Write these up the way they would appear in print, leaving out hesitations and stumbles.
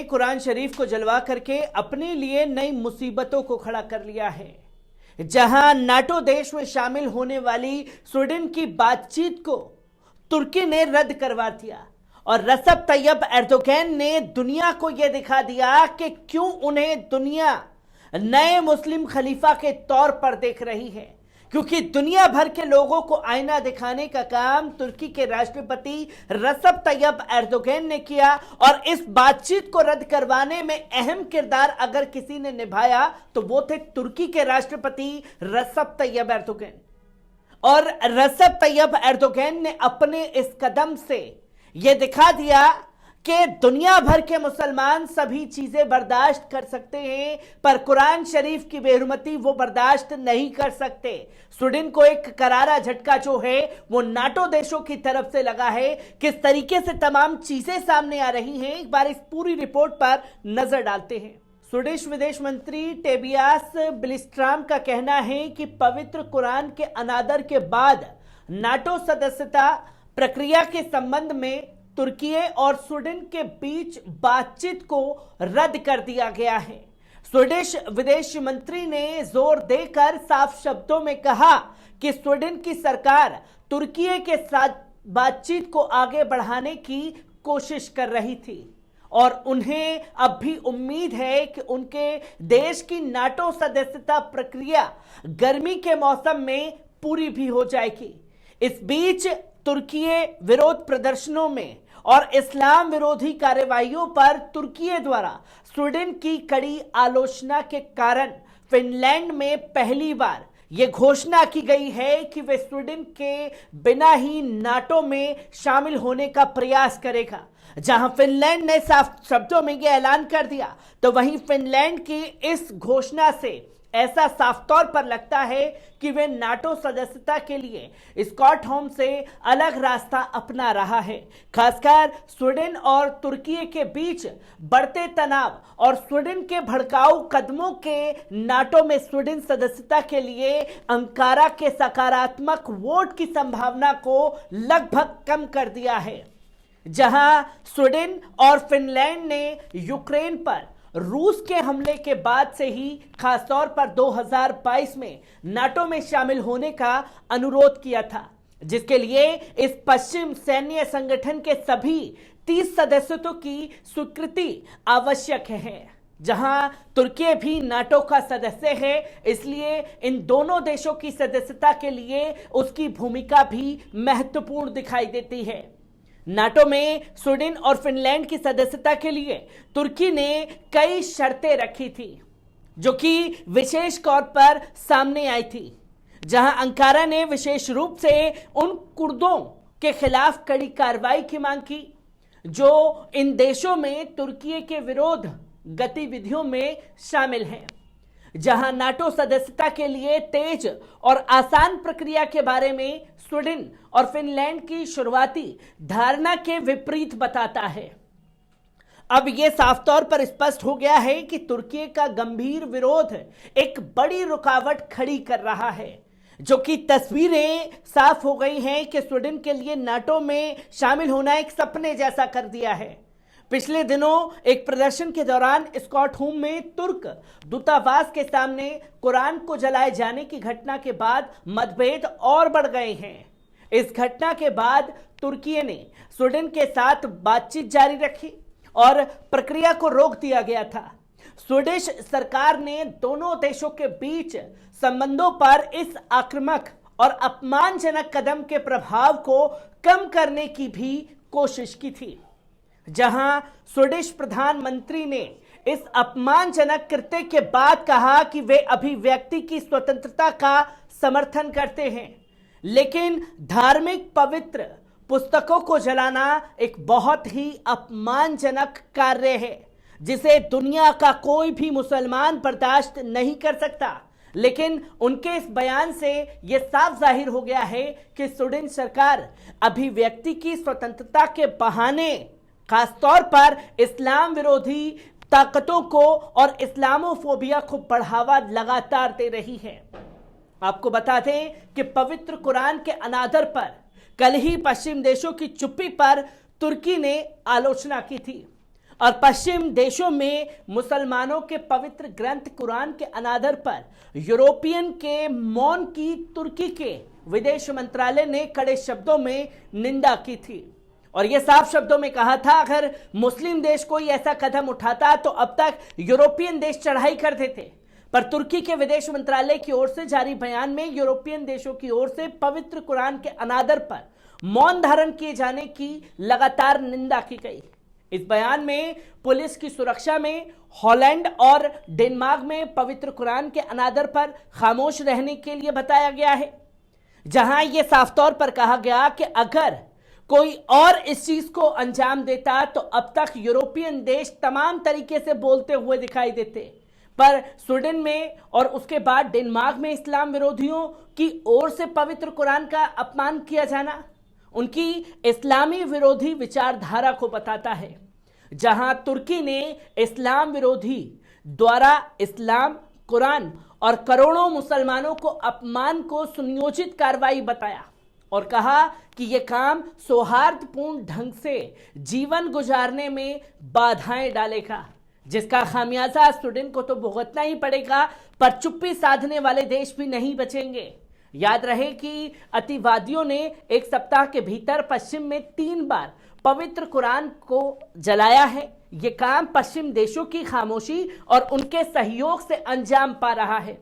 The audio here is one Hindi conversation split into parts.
कुरान शरीफ को जलवा करके अपने लिए नई मुसीबतों को खड़ा कर लिया है। जहां नाटो देश में शामिल होने वाली स्वीडन की बातचीत को तुर्की ने रद्द करवा दिया और रजब तैयब एर्दोगन ने दुनिया को यह दिखा दिया कि क्यों उन्हें दुनिया नए मुस्लिम खलीफा के तौर पर देख रही है, क्योंकि दुनिया भर के लोगों को आईना दिखाने का काम तुर्की के राष्ट्रपति रजब तैयब एर्दोगन ने किया और इस बातचीत को रद्द करवाने में अहम किरदार अगर किसी ने निभाया तो वो थे तुर्की के राष्ट्रपति रजब तैयब एर्दोगन। और रजब तैयब एर्दोगन ने अपने इस कदम से यह दिखा दिया कि दुनिया भर के मुसलमान सभी चीजें बर्दाश्त कर सकते हैं, पर कुरान शरीफ की बेहुरमती वो बर्दाश्त नहीं कर सकते। स्वीडन को एक करारा झटका जो है वो नाटो देशों की तरफ से लगा है। किस तरीके से तमाम चीजें सामने आ रही हैं, एक बार इस पूरी रिपोर्ट पर नजर डालते हैं। स्वीडिश विदेश मंत्री टोबियास बिलस्ट्रॉम का कहना है कि पवित्र कुरान के अनादर के बाद नाटो सदस्यता प्रक्रिया के संबंध में तुर्की और स्वीडन के बीच बातचीत को रद्द कर दिया गया है। स्वीडिश विदेश मंत्री ने जोर देकर साफ शब्दों में कहा कि स्वीडन की सरकार तुर्की के साथ बातचीत को आगे बढ़ाने की कोशिश कर रही थी और उन्हें अब भी उम्मीद है कि उनके देश की नाटो सदस्यता प्रक्रिया गर्मी के मौसम में पूरी भी हो जाएगी। इस बीच तुर्की विरोध प्रदर्शनों में और इस्लाम विरोधी कार्रवाइयों पर तुर्की द्वारा स्वीडन की कड़ी आलोचना के कारण फिनलैंड में पहली बार यह घोषणा की गई है कि वे स्वीडन के बिना ही नाटो में शामिल होने का प्रयास करेगा। जहां फिनलैंड ने साफ शब्दों में यह ऐलान कर दिया, तो वहीं फिनलैंड की इस घोषणा से ऐसा साफ तौर पर लगता है कि वे नाटो सदस्यता के लिए स्टॉकहोम से अलग रास्ता अपना रहा है। खासकर स्वीडन और तुर्की के बीच बढ़ते तनाव और स्वीडन के भड़काऊ कदमों के नाटो में स्वीडन सदस्यता के लिए अंकारा के सकारात्मक वोट की संभावना को लगभग कम कर दिया है। जहां स्वीडन और फिनलैंड ने यूक्रेन पर रूस के हमले के बाद से ही खासतौर पर 2022 में नाटो में शामिल होने का अनुरोध किया था, जिसके लिए इस पश्चिम सैन्य संगठन के सभी 30 सदस्यों की स्वीकृति आवश्यक है। जहां तुर्की भी नाटो का सदस्य है, इसलिए इन दोनों देशों की सदस्यता के लिए उसकी भूमिका भी महत्वपूर्ण दिखाई देती है। नाटो में स्वीडन और फिनलैंड की सदस्यता के लिए तुर्की ने कई शर्तें रखी थी, जो कि विशेष तौर पर सामने आई थी। जहां अंकारा ने विशेष रूप से उन कुर्दों के खिलाफ कड़ी कार्रवाई की मांग की जो इन देशों में तुर्की के विरोध गतिविधियों में शामिल हैं। जहां नाटो सदस्यता के लिए तेज और आसान प्रक्रिया के बारे में स्वीडन और फिनलैंड की शुरुआती धारणा के विपरीत बताता है। अब यह साफ तौर पर स्पष्ट हो गया है कि तुर्की का गंभीर विरोध एक बड़ी रुकावट खड़ी कर रहा है, जो कि तस्वीरें साफ हो गई हैं कि स्वीडन के लिए नाटो में शामिल होना एक सपने जैसा कर दिया है। पिछले दिनों एक प्रदर्शन के दौरान स्टॉकहोम में तुर्क दूतावास के सामने कुरान को जलाए जाने की घटना के बाद मतभेद और बढ़ गए हैं। इस घटना के बाद तुर्की ने स्वीडन के साथ बातचीत जारी रखी और प्रक्रिया को रोक दिया गया था। स्वीडिश सरकार ने दोनों देशों के बीच संबंधों पर इस आक्रामक और अपमानजनक कदम के प्रभाव को कम करने की भी कोशिश की थी। जहां स्वीडिश प्रधानमंत्री ने इस अपमानजनक कृत्य के बाद कहा कि वे अभिव्यक्ति की स्वतंत्रता का समर्थन करते हैं, लेकिन धार्मिक पवित्र पुस्तकों को जलाना एक बहुत ही अपमानजनक कार्य है, जिसे दुनिया का कोई भी मुसलमान बर्दाश्त नहीं कर सकता। लेकिन उनके इस बयान से यह साफ जाहिर हो गया है कि स्वीडन सरकार अभिव्यक्ति की स्वतंत्रता के बहाने खासतौर पर इस्लाम विरोधी ताकतों को और इस्लामोफोबिया को बढ़ावा लगातार दे रही है। आपको बता दें कि पवित्र कुरान के अनादर पर कल ही पश्चिम देशों की चुप्पी पर तुर्की ने आलोचना की थी। और पश्चिम देशों में मुसलमानों के पवित्र ग्रंथ कुरान के अनादर पर यूरोपियन के मौन की तुर्की के विदेश मंत्रालय ने कड़े शब्दों में निंदा की थी और यह साफ शब्दों में कहा था, अगर मुस्लिम देश कोई ऐसा कदम उठाता तो अब तक यूरोपियन देश चढ़ाई कर देते। पर तुर्की के विदेश मंत्रालय की ओर से जारी बयान में यूरोपियन देशों की ओर से पवित्र कुरान के अनादर पर मौन धारण किए जाने की लगातार निंदा की गई। इस बयान में पुलिस की सुरक्षा में हॉलैंड और डेनमार्क में पवित्र कुरान के अनादर पर खामोश रहने के लिए बताया गया है, जहां यह साफ तौर पर कहा गया कि अगर कोई और इस चीज को अंजाम देता तो अब तक यूरोपियन देश तमाम तरीके से बोलते हुए दिखाई देते। पर स्वीडन में और उसके बाद डेनमार्क में इस्लाम विरोधियों की ओर से पवित्र कुरान का अपमान किया जाना उनकी इस्लामी विरोधी विचारधारा को बताता है। जहां तुर्की ने इस्लाम विरोधी द्वारा इस्लाम, कुरान और करोड़ों मुसलमानों को अपमान को सुनियोजित कार्रवाई बताया और कहा कि यह काम सौहार्दपूर्ण ढंग से जीवन गुजारने में बाधाएं डालेगा, जिसका खामियाजा स्वीडन को तो भुगतना ही पड़ेगा, पर चुप्पी साधने वाले देश भी नहीं बचेंगे। याद रहे कि अतिवादियों ने एक सप्ताह के भीतर पश्चिम में 3 बार पवित्र कुरान को जलाया है। यह काम पश्चिम देशों की खामोशी और उनके सहयोग से अंजाम पा रहा है।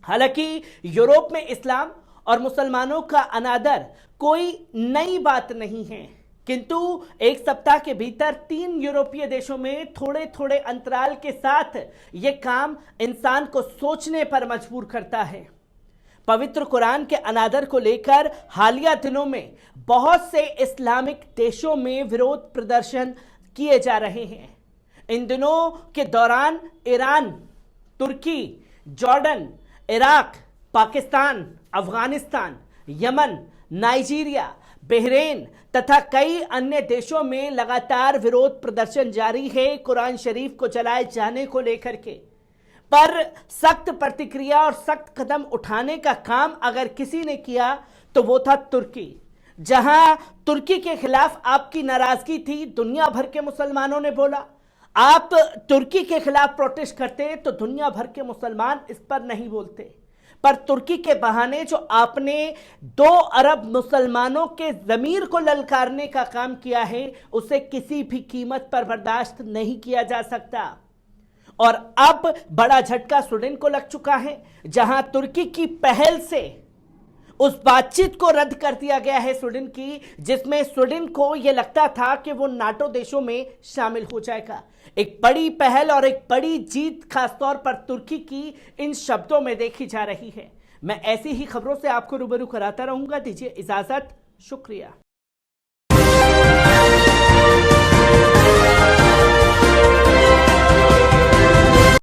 हालांकि यूरोप में इस्लाम और मुसलमानों का अनादर कोई नई बात नहीं है, किंतु एक सप्ताह के भीतर 3 यूरोपीय देशों में थोड़े थोड़े अंतराल के साथ यह काम इंसान को सोचने पर मजबूर करता है। पवित्र कुरान के अनादर को लेकर हालिया दिनों में बहुत से इस्लामिक देशों में विरोध प्रदर्शन किए जा रहे हैं। इन दिनों के दौरान ईरान, तुर्की, जॉर्डन, इराक, पाकिस्तान, अफगानिस्तान, यमन, नाइजीरिया, बहरीन तथा कई अन्य देशों में लगातार विरोध प्रदर्शन जारी है कुरान शरीफ को जलाए जाने को लेकर के। पर सख्त प्रतिक्रिया और सख्त कदम उठाने का काम अगर किसी ने किया तो वो था तुर्की। जहां तुर्की के खिलाफ आपकी नाराजगी थी, दुनिया भर के मुसलमानों ने बोला। आप तुर्की के खिलाफ प्रोटेस्ट करते तो दुनिया भर के मुसलमान इस पर नहीं बोलते। पर तुर्की के बहाने जो आपने 2 अरब मुसलमानों के ज़मीर को ललकारने का काम किया है, उसे किसी भी कीमत पर बर्दाश्त नहीं किया जा सकता। और अब बड़ा झटका स्वीडन को लग चुका है, जहां तुर्की की पहल से उस बातचीत को रद्द कर दिया गया है स्वीडन की, जिसमें स्वीडन को यह लगता था कि वो नाटो देशों में शामिल हो जाएगा। एक बड़ी पहल और एक बड़ी जीत खासतौर पर तुर्की की इन शब्दों में देखी जा रही है। मैं ऐसी ही खबरों से आपको रूबरू कराता रहूंगा। दीजिए इजाजत, शुक्रिया।